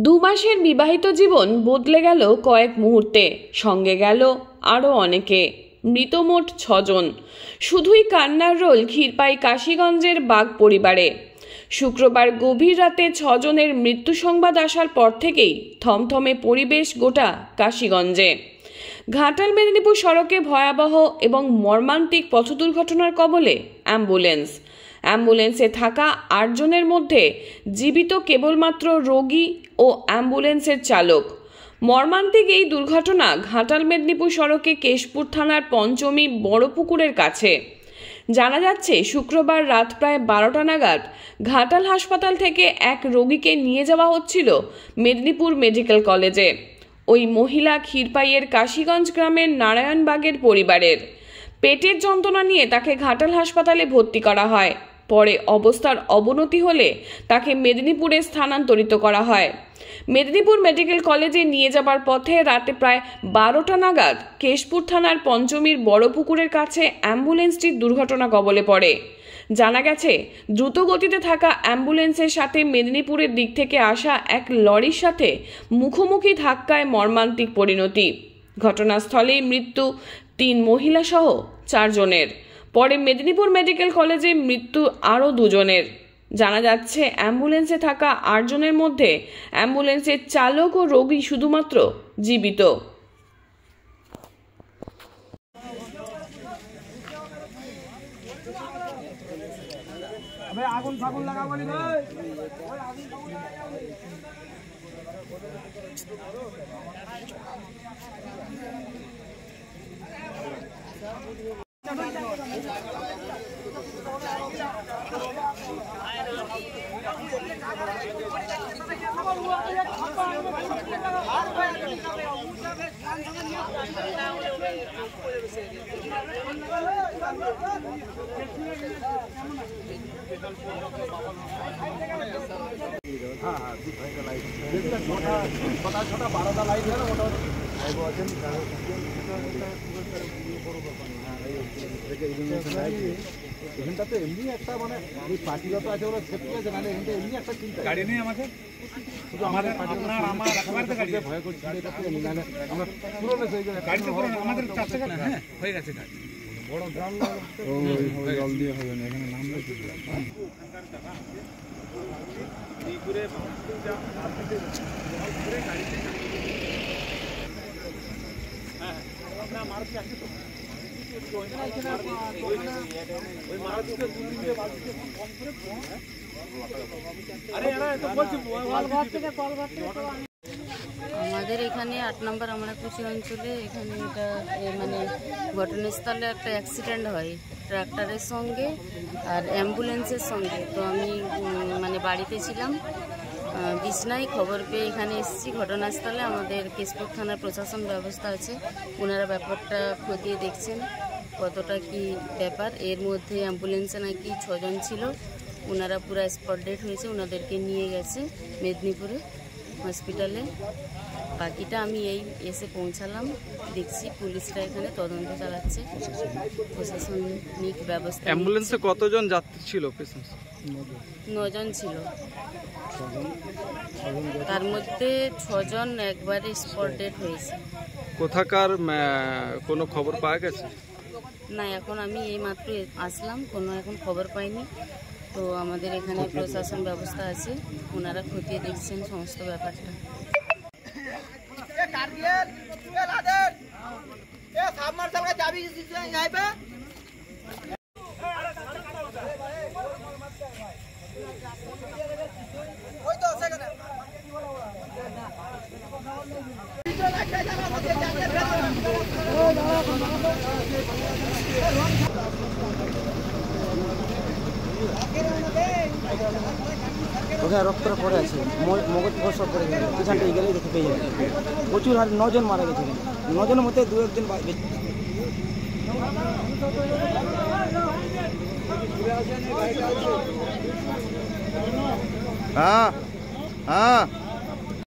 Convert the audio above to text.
দু মাসের বিবাহিত জীবন বদলে গেল কয়েক মুহূর্তে, সঙ্গে গেল আরও অনেকে। মৃত মোট 6 জন। শুধুই কান্নার রোল ক্ষীরপাই কাশীগঞ্জের বাগ পরিবারে। শুক্রবার গভীর রাতে 6 জনের মৃত্যু সংবাদ আসার পর থেকেই থমথমে পরিবেশ গোটা কাশীগঞ্জে। ঘাটাল মেদিনীপুর সড়কে ভয়াবহ এবং মর্মান্তিক পথ দুর্ঘটনার কবলে অ্যাম্বুলেন্সে থাকা 8 জনের মধ্যে জীবিত কেবলমাত্র রোগী ও অ্যাম্বুলেন্সের চালক। মর্মান্তিক এই দুর্ঘটনা ঘাটাল মেদিনীপুর সড়কে কেশপুর থানার পঞ্চমী বড়পুকুরের কাছে। জানা যাচ্ছে, শুক্রবার রাত প্রায় 12টা নাগাদ ঘাটাল হাসপাতাল থেকে এক রোগীকে নিয়ে যাওয়া হচ্ছিল মেদিনীপুর মেডিকেল কলেজে। ওই মহিলা ক্ষীরপাইয়ের কাশীগঞ্জ গ্রামের নারায়ণবাগের পরিবারের। পেটের যন্ত্রণা নিয়ে তাকে ঘাটাল হাসপাতালে ভর্তি করা হয়। পরে অবস্থার অবনতি হলে তাকে মেদিনীপুরে স্থানান্তরিত করা হয়। মেদিনীপুর মেডিকেল কলেজে নিয়ে যাবার পথে রাতে প্রায় 12টা নাগাদ কেশপুর থানার পঞ্চমীর বড়পুকুরের কাছে অ্যাম্বুলেন্সটির দুর্ঘটনা কবলে পড়ে। জানা গেছে, দ্রুত গতিতে থাকা অ্যাম্বুলেন্সের সাথে মেদিনীপুরের দিক থেকে আসা এক লরির সাথে মুখোমুখি ধাক্কায় মর্মান্তিক পরিণতি। ঘটনাস্থলেই মৃত্যু 3 মহিলা সহ 4 জনের। পরে মেদিনীপুর মেডিকেল কলেজে মৃত্যু আরও 2 জনের। জানা যাচ্ছে, অ্যাম্বুলেন্সে থাকা 8 জনের মধ্যে অ্যাম্বুলেন্সের চালক ও রোগী শুধুমাত্র জীবিত। আগুন ফাগুন লাগাবো না ভাই। ছটা 12টা লাইট है ना মোটামুটি এখানটাতে এমনি একটা মানে ওই পার্টিগত আছে, ওরা সেফটি আছে, মানে এখানটা এমনি একটা চিন্তা গাড়ি নেই আমাদের, শুধু আমাদের পার্টিগত ভয় করছি। আমরা পুরনো সেই গাড়িতে আমাদের 4 টাকা হ্যাঁ হয়ে গেছে গাড়ি বড় গ্রাম জল দিয়ে হবে না, এখানে নাম লেখা এই করে গাড়িতে হ্যাঁ আপনার মারুতি আছে তো ওই মারুতিতে 2 দিন দিয়ে বালতিতে কম করে আরে এরা তো বলছি কলঘাট থেকে আমাদের এখানে 8 নম্বর আমরাকুচি অঞ্চলে এখানে এটা মানে ঘটনাস্থলে একটা অ্যাক্সিডেন্ট হয় ট্রাক্টরের সঙ্গে আর অ্যাম্বুলেন্সের সঙ্গে। তো আমি মানে বাড়িতে ছিলাম, বিছনায় খবর পেয়ে এখানে এসেছি ঘটনাস্থলে। আমাদের কেশপুর থানার প্রশাসন ব্যবস্থা আছে, ওনারা ব্যাপারটা খতিয়ে দেখছেন কতটা কি ব্যাপার। এর মধ্যে অ্যাম্বুলেন্সে নাকি 6 জন ছিল, ওনারা পুরো স্পট ডেড হয়েছে, ওনাদেরকে নিয়ে গেছে মেদিনীপুরে হসপিটালে। বাকিটা আমি এই এসে পৌঁছালাম, দেখছি পুলিশরা এখানে তদন্ত চালাচ্ছে, প্রশাসনিক ব্যবস্থা। অ্যাম্বুলেন্সে কতজন যাত্রী ছিল? 9 জন ছিল, তার মধ্যে 6 জন একবারে স্পট ডেড হয়েছে। কোথাকার কোনো খবর পাওয়া গেছে? না, এখন আমি এই মাত্র আসলাম, কোনো এখন খবর পাইনি। তো আমাদের এখানে প্রশাসন ব্যবস্থা আছে, ওনারা খতিয়ে দেখছেন সমস্ত ব্যাপারটা। ওখানে রক্তটা পড়ে আছে, মগজ সব পড়ে গেছে, পিছনটা গেলেই দেখতে পেয়ে যাবে। প্রচুর হারে 9 জন মারা গেছে, 9 জনের মধ্যে 2-1 জন হ্যাঁ হ্যাঁ